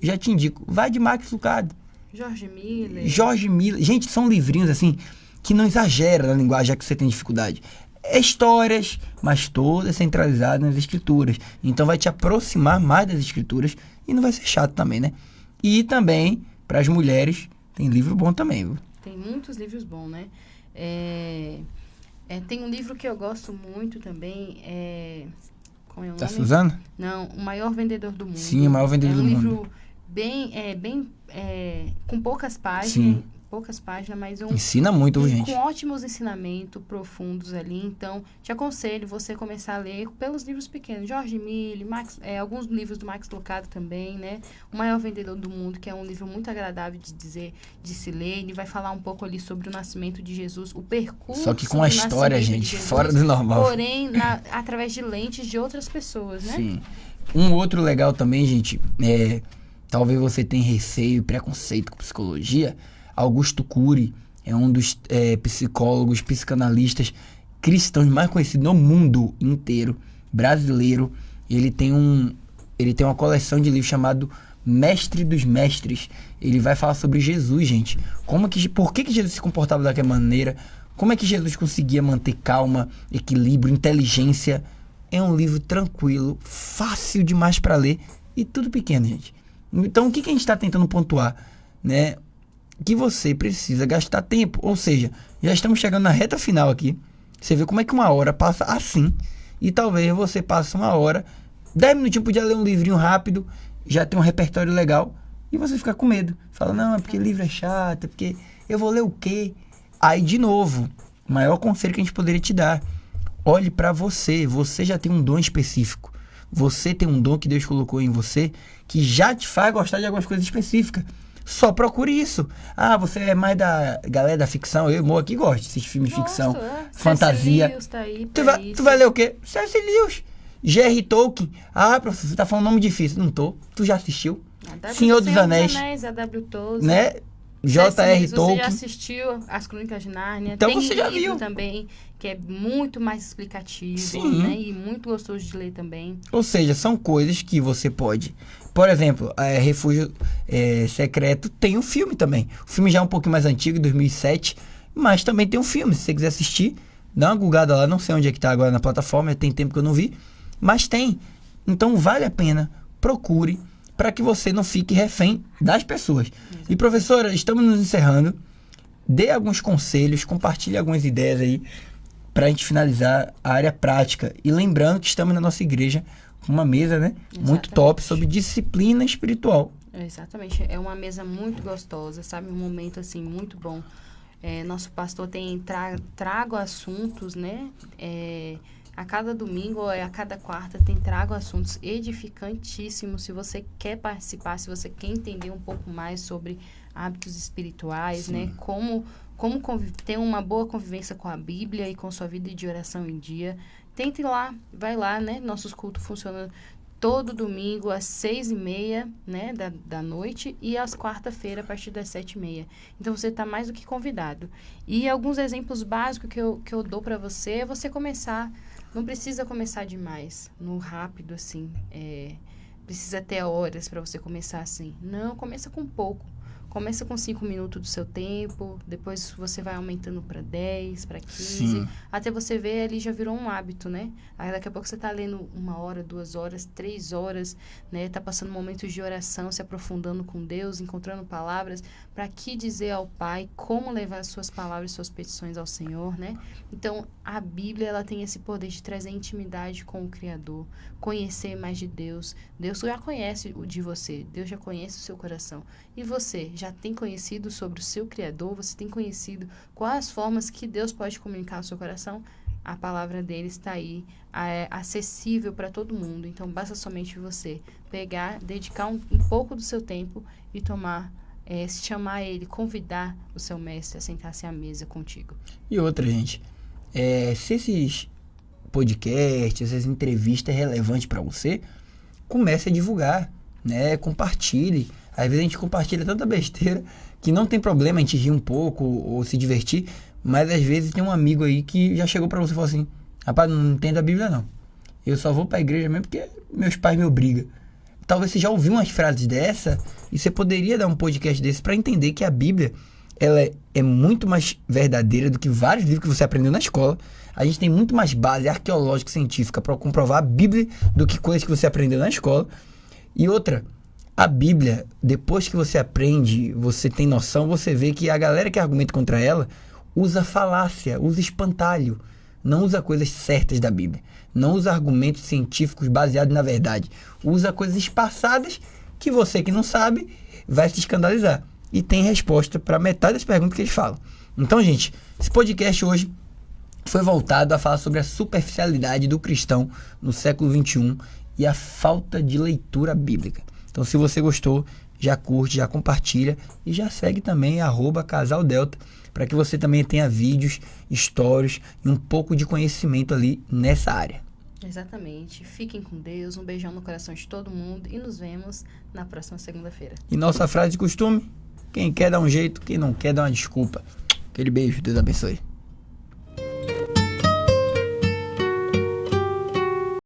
Já te indico, vai de Max Lucado. Jorge Miller. Gente, são livrinhos assim, que não exagera na linguagem, já que você tem dificuldade. É histórias, mas todas centralizadas nas escrituras. Então vai te aproximar mais das escrituras e não vai ser chato também, né? E também, para as mulheres, tem livro bom também, viu? Tem muitos livros bons, né? Tem um livro que eu gosto muito também, como é o nome? Da Suzana? Não, O Maior Vendedor do Mundo. Sim, O Maior Vendedor do Mundo. É um livro bem com poucas páginas. Sim. Poucas páginas, mas ensina muito, gente. Com ótimos ensinamentos profundos ali. Então, te aconselho você começar a ler pelos livros pequenos. Jorge Miller, alguns livros do Max Lucado também, né? O Maior Vendedor do Mundo, que é um livro muito agradável de se ler. Ele vai falar um pouco ali sobre o nascimento de Jesus, o percurso. Só que com a história, gente, Jesus, fora do normal. Porém, através de lentes de outras pessoas, né? Sim. Um outro legal também, gente, talvez você tenha receio e preconceito com psicologia. Augusto Cury é um dos psicólogos, psicanalistas cristãos mais conhecidos no mundo inteiro, brasileiro. Ele tem uma coleção de livros chamado Mestre dos Mestres. Ele vai falar sobre Jesus, gente. Por que Jesus se comportava daquela maneira? Como é que Jesus conseguia manter calma, equilíbrio, inteligência? É um livro tranquilo, fácil demais para ler e tudo pequeno, gente. Então, o que a gente está tentando pontuar, né? Que você precisa gastar tempo. Ou seja, já estamos chegando na reta final aqui. Você vê como é que uma hora passa assim. E talvez você passe uma hora, 10 minutinhos, podia ler um livrinho rápido, já tem um repertório legal, e você fica com medo. Fala, não, é porque livro é chato, é porque eu vou ler o quê? Aí, de novo, o maior conselho que a gente poderia te dar: olhe para você. Você já tem um dom específico. Você tem um dom que Deus colocou em você, que já te faz gostar de algumas coisas específicas. Só procure isso. Você é mais da galera da ficção. Eu aqui gosto desses filmes de ficção, fantasia. Lewis tá aí tu vai ler o quê? C.S. Lewis, J.R. Tolkien. Professor, você tá falando nome difícil. Não tô. Tu já assistiu? Senhor dos Anéis. A.W. Tozer. Né? J.R. Tolkien. Você já assistiu As Crônicas de Nárnia? Então tem você já viu também, que é muito mais explicativo. Sim. Né? E muito gostoso de ler também. Ou seja, são coisas que você pode... Por exemplo, Refúgio Secreto tem um filme também. O filme já é um pouquinho mais antigo, 2007, mas também tem um filme. Se você quiser assistir, dá uma googada lá. Não sei onde é que tá agora na plataforma, tem tempo que eu não vi, mas tem. Então vale a pena, procure, para que você não fique refém das pessoas. E professora, estamos nos encerrando. Dê alguns conselhos, compartilhe algumas ideias aí, para a gente finalizar a área prática. E lembrando que estamos na nossa igreja, uma mesa, né? Exatamente. Muito top sobre disciplina espiritual. Exatamente. É uma mesa muito gostosa, sabe? Um momento, assim, muito bom. Nosso pastor tem trago assuntos, né? A cada domingo ou a cada quarta tem trago assuntos edificantíssimos. Se você quer participar, se você quer entender um pouco mais sobre hábitos espirituais, né? Como ter uma boa convivência com a Bíblia e com sua vida de oração em dia, tente lá, vai lá, né? Nossos cultos funcionam todo domingo às 6h30, né, da noite, e às quarta-feira a partir das 7h30. Então, você está mais do que convidado. E alguns exemplos básicos que eu dou para você é você começar Não precisa começar demais, no rápido, assim, precisa ter horas para você começar assim. Não, começa com pouco. Começa com 5 minutos do seu tempo, depois você vai aumentando para 10, para 15, Sim. até você ver ali já virou um hábito, né? Aí daqui a pouco você tá lendo 1 hora, 2 horas, 3 horas, né? Tá passando momentos de oração, se aprofundando com Deus, encontrando palavras para que dizer ao Pai, como levar as suas palavras, suas petições ao Senhor, né? Então, a Bíblia, ela tem esse poder de trazer intimidade com o Criador, conhecer mais de Deus. Deus já conhece o de você, Deus já conhece o seu coração. E você já tem conhecido sobre o seu Criador? Você tem conhecido quais as formas que Deus pode comunicar ao seu coração? A palavra dele está aí, acessível para todo mundo. Então, basta somente você pegar, dedicar um pouco do seu tempo e chamar ele, convidar o seu mestre a sentar-se à mesa contigo. E outra, gente, se esses podcasts, essas entrevistas é relevante para você, comece a divulgar, né? Compartilhe. Às vezes a gente compartilha tanta besteira que não tem problema a gente rir um pouco ou se divertir, mas às vezes tem um amigo aí que já chegou pra você e falou assim: rapaz, não entendo a Bíblia não, eu só vou pra igreja mesmo porque meus pais me obrigam. Talvez você já ouviu umas frases dessa e você poderia dar um podcast desse pra entender que a Bíblia, ela é muito mais verdadeira do que vários livros que você aprendeu na escola. A gente tem muito mais base arqueológica e científica para comprovar a Bíblia do que coisas que você aprendeu na escola. E outra, a Bíblia, depois que você aprende, você tem noção, você vê que a galera que argumenta contra ela usa falácia, usa espantalho, não usa coisas certas da Bíblia, não usa argumentos científicos baseados na verdade, usa coisas espaçadas que você que não sabe vai se escandalizar. E tem resposta para metade das perguntas que eles falam. Então, gente, esse podcast hoje foi voltado a falar sobre a superficialidade do cristão no século XXI e a falta de leitura bíblica. Então, se você gostou, já curte, já compartilha e já segue também @casaldelta para que você também tenha vídeos, stories e um pouco de conhecimento ali nessa área. Exatamente. Fiquem com Deus, um beijão no coração de todo mundo e nos vemos na próxima segunda-feira. E nossa frase de costume: quem quer dá um jeito, quem não quer dá uma desculpa. Aquele beijo, Deus abençoe.